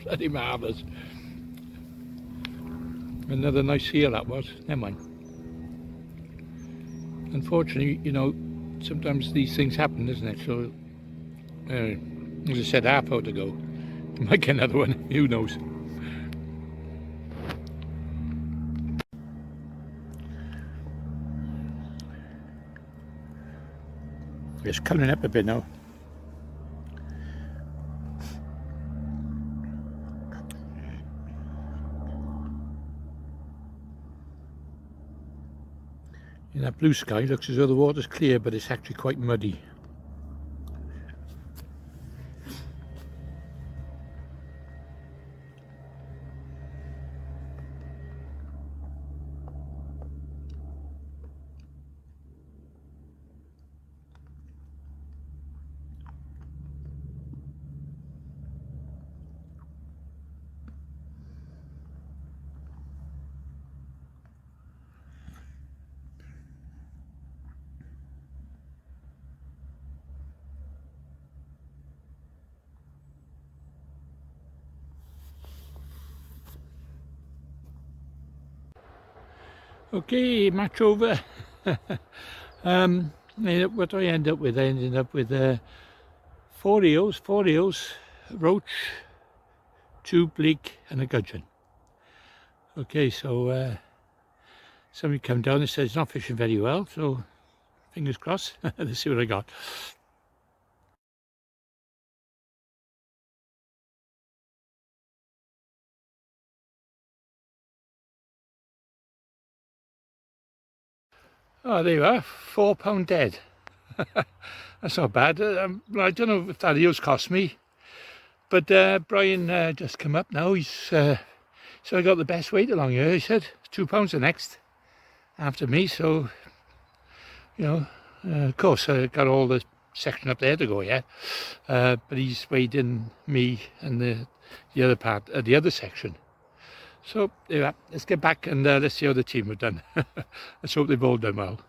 Bloody marvellous. Another nice eel that was. Never mind. Unfortunately, sometimes these things happen, doesn't it? So, as I said, half hour to go. Might get another one, who knows. It's colouring up a bit now. In that blue sky, looks as though the water's clear, but it's actually quite muddy. Okay, match over. What do I end up with? I ended up with 4 eels, roach, 2 bleak and a gudgeon. Okay, so somebody come down and said it's not fishing very well, so fingers crossed. Let's see what I got. Oh, there you are, £4 dead. That's not bad. I don't know if that eel's cost me, but Brian just come up now. He's so I got the best weight along here. He said £2 the next after me. So you know, of course I got all the section up there to go yet, but he's weighed in me and the other part, the other section. So yeah, let's get back and let's see how the team have done. Let's hope they've all done well.